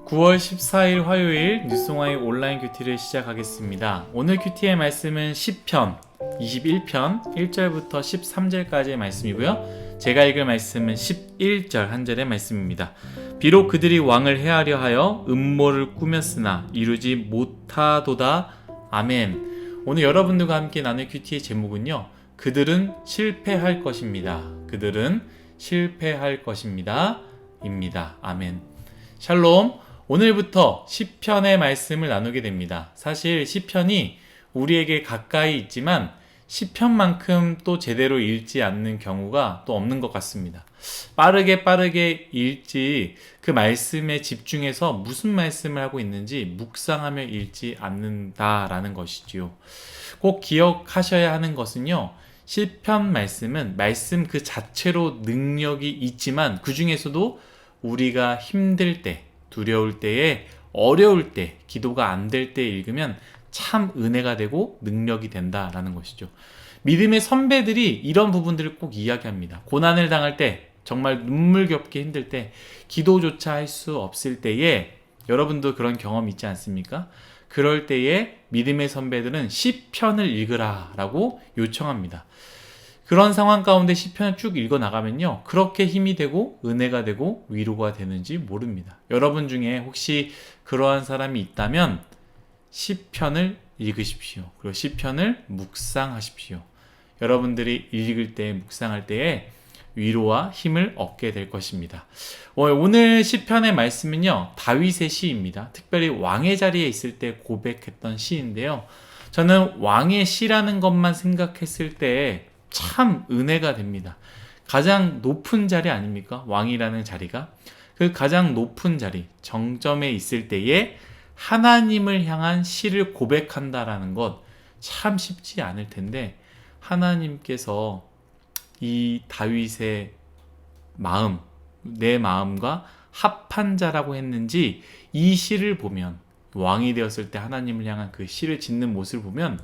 9월 14일 화요일 뉴스송아의 온라인 큐티를 시작하겠습니다. 오늘 큐티의 말씀은 시편 21편 1절부터 13절까지의 말씀이고요. 제가 읽을 말씀은 11절 한 절의 말씀입니다. 비록 그들이 왕을 해하려 하여 음모를 꾸몄으나 이루지 못하도다. 아멘. 오늘 여러분들과 함께 나눌 큐티의 제목은요, 그들은 실패할 것입니다. 그들은 실패할 것입니다. 입니다. 아멘. 샬롬. 오늘부터 시편의 말씀을 나누게 됩니다. 사실 시편이 우리에게 가까이 있지만 시편만큼 또 제대로 읽지 않는 경우가 또 없는 것 같습니다. 빠르게 읽지 그 말씀에 집중해서 무슨 말씀을 하고 있는지 묵상하며 읽지 않는다라는 것이지요. 꼭 기억하셔야 하는 것은요, 시편 말씀은 말씀 그 자체로 능력이 있지만 그 중에서도 우리가 힘들 때, 두려울 때에, 어려울 때, 기도가 안 될 때 읽으면 참 은혜가 되고 능력이 된다라는 것이죠. 믿음의 선배들이 이런 부분들을 꼭 이야기합니다. 고난을 당할 때, 정말 눈물겹게 힘들 때, 기도조차 할 수 없을 때에, 여러분도 그런 경험 있지 않습니까? 그럴 때에 믿음의 선배들은 시편을 읽으라 라고 요청합니다. 그런 상황 가운데 시편을 쭉 읽어나가면요, 그렇게 힘이 되고 은혜가 되고 위로가 되는지 모릅니다. 여러분 중에 혹시 그러한 사람이 있다면 시편을 읽으십시오. 그리고 시편을 묵상하십시오. 여러분들이 읽을 때, 묵상할 때에 위로와 힘을 얻게 될 것입니다. 오늘 시편의 말씀은요, 다윗의 시입니다. 특별히 왕의 자리에 있을 때 고백했던 시인데요. 저는 왕의 시라는 것만 생각했을 때 참 은혜가 됩니다. 가장 높은 자리 아닙니까? 왕이라는 자리가. 그 가장 높은 자리, 정점에 있을 때에 하나님을 향한 시를 고백한다라는 것 참 쉽지 않을 텐데, 하나님께서 이 다윗의 마음, 내 마음과 합한 자라고 했는지 이 시를 보면, 왕이 되었을 때 하나님을 향한 그 시를 짓는 모습을 보면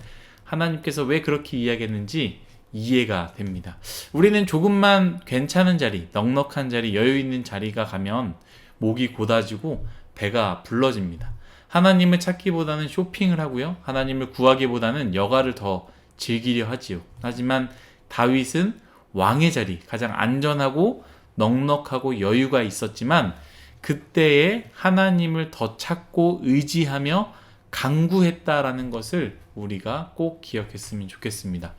하나님께서 왜 그렇게 이야기했는지 이해가 됩니다. 우리는 조금만 괜찮은 자리, 넉넉한 자리, 여유 있는 자리가 가면 목이 고다지고 배가 불러집니다. 하나님을 찾기보다는 쇼핑을 하고요, 하나님을 구하기보다는 여가를 더 즐기려 하지요. 하지만 다윗은 왕의 자리, 가장 안전하고 넉넉하고 여유가 있었지만 그때에 하나님을 더 찾고 의지하며 간구했다라는 것을 우리가 꼭 기억했으면 좋겠습니다.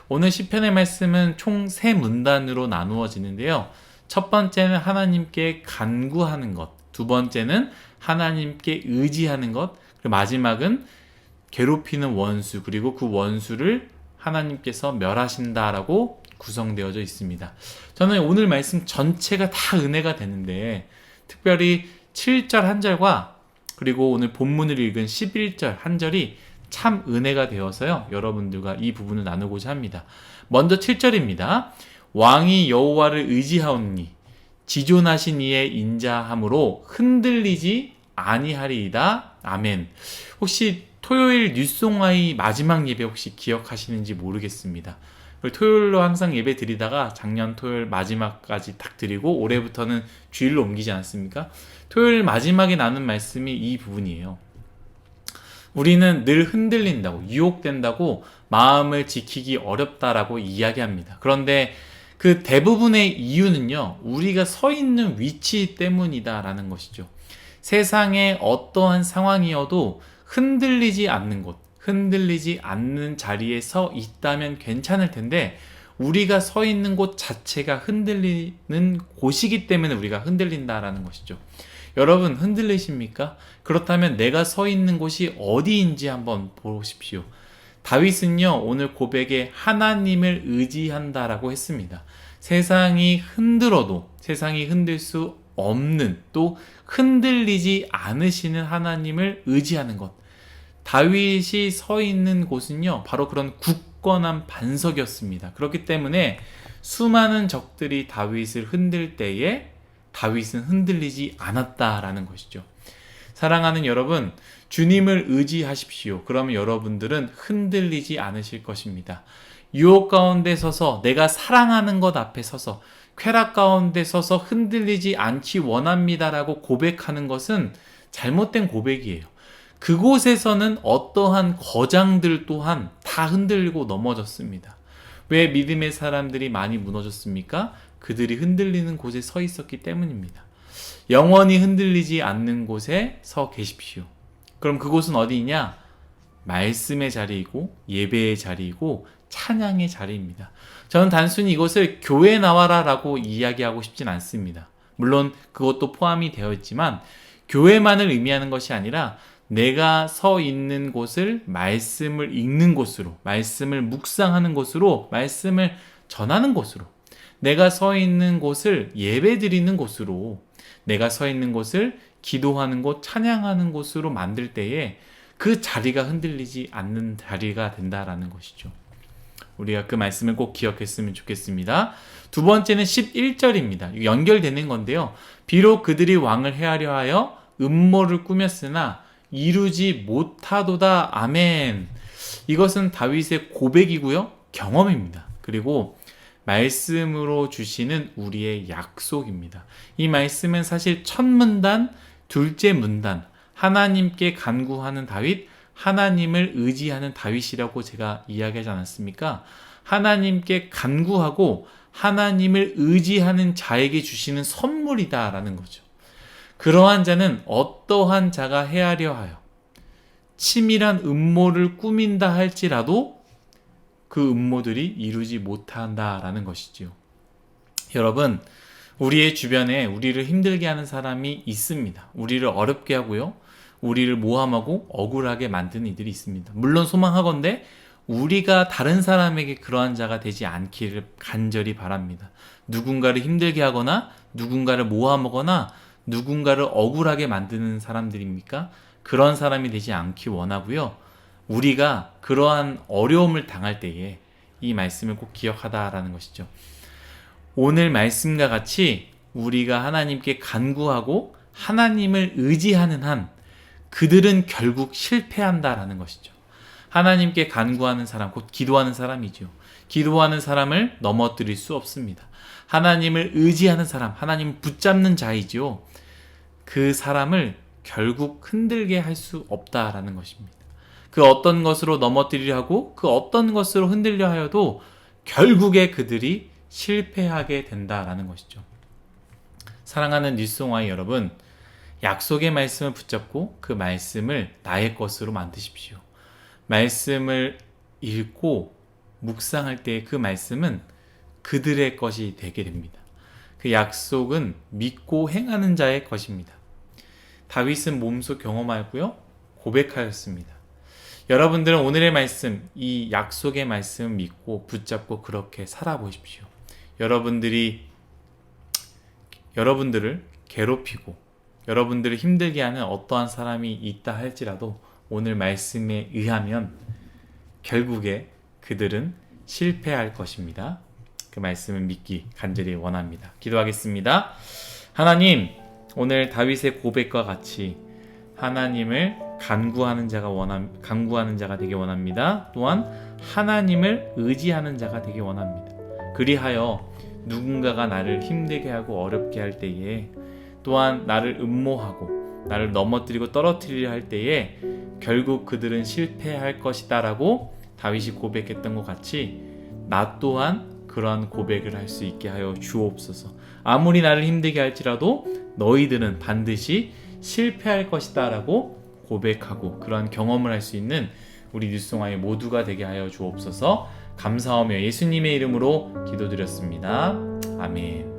오늘 시편의 말씀은 총 3문단으로 나누어지는데요. 첫 번째는 하나님께 간구하는 것, 두 번째는 하나님께 의지하는 것, 그리고 마지막은 괴롭히는 원수, 그리고 그 원수를 하나님께서 멸하신다라고 구성되어져 있습니다. 저는 오늘 말씀 전체가 다 은혜가 되는데, 특별히 7절 한 절과 그리고 오늘 본문을 읽은 11절 한 절이 참 은혜가 되어서요, 여러분들과 이 부분을 나누고자 합니다. 먼저 7절입니다. 왕이 여호와를 의지하오니 지존하신 이의 인자함으로 흔들리지 아니하리이다. 아멘. 혹시 토요일 뉴스송아의 마지막 예배 혹시 기억하시는지 모르겠습니다. 토요일로 항상 예배 드리다가 작년 토요일 마지막까지 딱 드리고 올해부터는 주일로 옮기지 않습니까? 토요일 마지막에 나눈 말씀이 이 부분이에요. 우리는 늘 흔들린다고, 유혹된다고, 마음을 지키기 어렵다라고 이야기합니다. 그런데 그 대부분의 이유는요, 우리가 서 있는 위치 때문이다라는 것이죠. 세상의 어떠한 상황이어도 흔들리지 않는 곳, 흔들리지 않는 자리에 서 있다면 괜찮을 텐데, 우리가 서 있는 곳 자체가 흔들리는 곳이기 때문에 우리가 흔들린다라는 것이죠. 여러분, 흔들리십니까? 그렇다면 내가 서 있는 곳이 어디인지 한번 보십시오. 다윗은요, 오늘 고백에 하나님을 의지한다라고 했습니다. 세상이 흔들어도 세상이 흔들 수 없는, 또 흔들리지 않으시는 하나님을 의지하는 것. 다윗이 서 있는 곳은요, 바로 그런 굳건한 반석이었습니다. 그렇기 때문에 수많은 적들이 다윗을 흔들 때에 다윗은 흔들리지 않았다라는 것이죠. 사랑하는 여러분, 주님을 의지하십시오. 그러면 여러분들은 흔들리지 않으실 것입니다. 유혹 가운데 서서, 내가 사랑하는 것 앞에 서서, 쾌락 가운데 서서 흔들리지 않기 원합니다라고 고백하는 것은 잘못된 고백이에요. 그곳에서는 어떠한 거장들 또한 다 흔들리고 넘어졌습니다. 왜 믿음의 사람들이 많이 무너졌습니까? 그들이 흔들리는 곳에 서 있었기 때문입니다. 영원히 흔들리지 않는 곳에 서 계십시오. 그럼 그곳은 어디냐? 말씀의 자리이고 예배의 자리이고 찬양의 자리입니다. 저는 단순히 이것을 교회 나와라 라고 이야기하고 싶진 않습니다. 물론 그것도 포함이 되어 있지만 교회만을 의미하는 것이 아니라 내가 서 있는 곳을 말씀을 읽는 곳으로, 말씀을 묵상하는 곳으로, 말씀을 전하는 곳으로, 내가 서 있는 곳을 예배 드리는 곳으로, 내가 서 있는 곳을 기도하는 곳, 찬양하는 곳으로 만들 때에 그 자리가 흔들리지 않는 자리가 된다라는 것이죠. 우리가 그 말씀을 꼭 기억했으면 좋겠습니다. 두 번째는 11절입니다. 연결되는 건데요. 비록 그들이 왕을 해하려 하여 음모를 꾸몄으나 이루지 못하도다. 아멘. 이것은 다윗의 고백이고요. 경험입니다. 그리고 말씀으로 주시는 우리의 약속입니다. 이 말씀은 사실 첫 문단, 둘째 문단, 하나님께 간구하는 다윗, 하나님을 의지하는 다윗이라고 제가 이야기하지 않았습니까? 하나님께 간구하고 하나님을 의지하는 자에게 주시는 선물이다라는 거죠. 그러한 자는 어떠한 자가 헤아려 하여 치밀한 음모를 꾸민다 할지라도 그 음모들이 이루지 못한다라는 것이지요. 여러분, 우리의 주변에 우리를 힘들게 하는 사람이 있습니다. 우리를 어렵게 하고요. 우리를 모함하고 억울하게 만드는 이들이 있습니다. 물론 소망하건대 우리가 다른 사람에게 그러한 자가 되지 않기를 간절히 바랍니다. 누군가를 힘들게 하거나 누군가를 모함하거나 누군가를 억울하게 만드는 사람들입니까? 그런 사람이 되지 않기 원하고요. 우리가 그러한 어려움을 당할 때에 이 말씀을 꼭 기억하다라는 것이죠. 오늘 말씀과 같이 우리가 하나님께 간구하고 하나님을 의지하는 한 그들은 결국 실패한다라는 것이죠. 하나님께 간구하는 사람, 곧 기도하는 사람이죠. 기도하는 사람을 넘어뜨릴 수 없습니다. 하나님을 의지하는 사람, 하나님을 붙잡는 자이죠. 그 사람을 결국 흔들게 할 수 없다라는 것입니다. 그 어떤 것으로 넘어뜨리려 하고 그 어떤 것으로 흔들려 하여도 결국에 그들이 실패하게 된다라는 것이죠. 사랑하는 뉴스송아이 여러분, 약속의 말씀을 붙잡고 그 말씀을 나의 것으로 만드십시오. 말씀을 읽고 묵상할 때 그 말씀은 그들의 것이 되게 됩니다. 그 약속은 믿고 행하는 자의 것입니다. 다윗은 몸소 경험하였고요. 고백하였습니다. 여러분들은 오늘의 말씀, 이 약속의 말씀을 믿고 붙잡고 그렇게 살아보십시오. 여러분들을 괴롭히고 여러분들을 힘들게 하는 어떠한 사람이 있다 할지라도 오늘 말씀에 의하면 결국에 그들은 실패할 것입니다. 그 말씀을 믿기 간절히 원합니다. 기도하겠습니다. 하나님, 오늘 다윗의 고백과 같이 하나님을 간구하는 자가 되게 원합니다. 또한 하나님을 의지하는 자가 되게 원합니다. 그리하여 누군가가 나를 힘들게 하고 어렵게 할 때에 또한 나를 음모하고 나를 넘어뜨리고 떨어뜨리려 할 때에 결국 그들은 실패할 것이다 라고 다윗이 고백했던 것 같이 나 또한 그러한 고백을 할 수 있게 하여 주옵소서. 아무리 나를 힘들게 할지라도 너희들은 반드시 실패할 것이다 라고 고백하고 그러한 경험을 할 수 있는 우리 뉴스송아이 모두가 되게 하여 주옵소서. 감사하며 예수님의 이름으로 기도드렸습니다. 아멘.